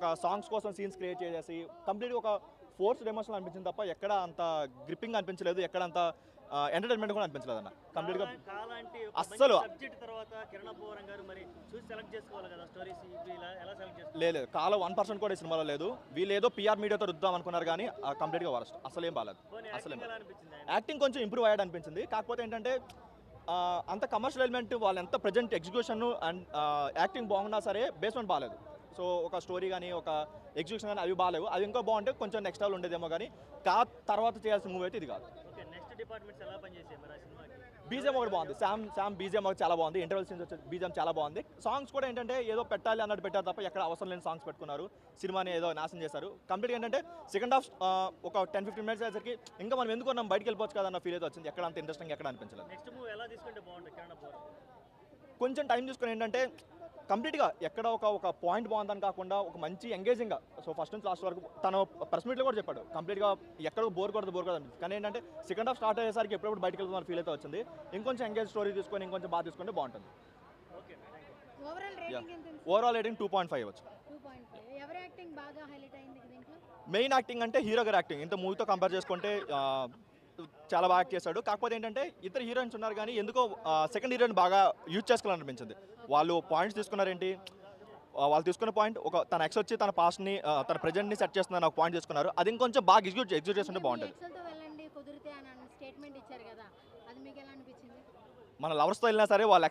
ఒక సాంగ్స్ కోసం scenes create చేసేసి కంప్లీట్గా ఒక ఫోర్స్డ్ ఎమోషనల్ అనిపించింది తప్ప ఎక్కడ అంత గ్రిప్పింగ్ అనిపించలేదు, ఎక్కడ అంత ఎంటర్టైన్మెంట్ కూడా అనిపించలేదు అన్న. కంప్లీట్గా అస్సలు లేదు, కాలం 1% కూడా ఈ సినిమాలో లేదు. వీళ్ళు ఏదో పిఆర్ మీడియాతో రుద్దాం అనుకున్నారు కానీ కంప్లీట్గా వరస్ట్, అసలు ఏం బాగాలేదు. అసలు యాక్టింగ్ కొంచెం ఇంప్రూవ్ అయ్యాడు అనిపించింది. కాకపోతే ఏంటంటే అంత కమర్షియల్ ఎలిమెంట్ వాళ్ళు ఎంత ప్రజెంట్ ఎగ్జిక్యూషన్ అండ్ యాక్టింగ్ బాగున్నా సరే బేస్మెంట్ బాగాలేదు. సో ఒక స్టోరీ కానీ ఒక ఎగ్జిక్యూషన్ కానీ అవి బాగాలేవు. అది ఇంకా బాగుంటే కొంచెం నెక్స్ట్ లెవెల్ ఉండేదేమో కానీ తర్వాత చేయాల్సిన మూవీ అయితే ఇది కాదు. బీజిఎం ఒకటి బాగుంది, శామ్ బీజిఎం ఒకటి చాలా బాగుంది. ఇంటర్వెల్ సీన్స్ వచ్చే బీజిఎం చాలా బాగుంది. సాంగ్స్ కూడా ఏంటంటే ఏదో పెట్టాలి అన్నట్టు పెట్టారు తప్ప ఎక్కడ అవసరం లేని సాంగ్స్ పెట్టుకున్నారు, సినిమాని ఏదో నాశనం చేశారు. కంప్లీట్గా ఏంటంటే సెకండ్ హాఫ్ ఒక 10-15 మినిట్స్ అయ్యేసరికి ఇంకా మనం ఎందుకు మనం బయటకు వెళ్ళిపోవచ్చు కదా అన్న ఫీల్ అయితే వచ్చింది. ఎక్కడ అంత ఇంట్రెస్టింగ్ ఎక్కడ అనిపించలేదు. కొంచెం టైం తీసుకుని ఏంటంటే కంప్లీట్గా ఎక్కడ ఒక పాయింట్ బాగుందని కాకుండా ఒక మంచి ఎంగేజింగ్గా, సో ఫస్ట్ నుంచి లాస్ట్ వరకు తను ప్రెస్ మీట్లో కూడా చెప్పాడు కంప్లీట్గా ఎక్కడ బోర్ కొడదు అనిపిస్తుంది. కానీ ఏంటంటే సెకండ్ హాఫ్ స్టార్ట్ అయ్యేసరికి ఎప్పుడప్పుడు బయటకు వెళ్తున్న ఫీల్ అయితే వచ్చింది. ఇంకొంచెం ఎంగేజ్ స్టోరీ తీసుకొని ఇంకొంచెం బాగా తీసుకుంటే బాగుంటుంది. ఓవరాల్ రేటింగ్ 2.5 ఇవ్వచ్చు. మెయిన్ యాక్టింగ్ అంటే హీరో గారి యాక్టింగ్ ఇంత మూవీతో కంపేర్ చేసుకుంటే చాలా బాగా యాక్ట్ చేశాడు. కాకపోతే ఏంటంటే ఇద్దరు హీరోయిన్స్ ఉన్నారు కానీ ఎందుకో సెకండ్ హీరోయిన్ బాగా యూజ్ చేసుకోవాలనిపించింది. వాళ్ళు పాయింట్స్ తీసుకున్నారేంటి, వాళ్ళు తీసుకున్న పాయింట్ ఒక తన ఎక్స్ వచ్చి తన పాస్ట్ని తన ప్రజెంట్ని సెట్ చేస్తుందని ఒక పాయింట్ తీసుకున్నారు. అది ఇంకొంచెం బాగా ఎగ్జిక్యూట్ చేస్తుంటే బాగుంటుంది. మన లవర్స్తో వెళ్ళినా సరే వాళ్ళ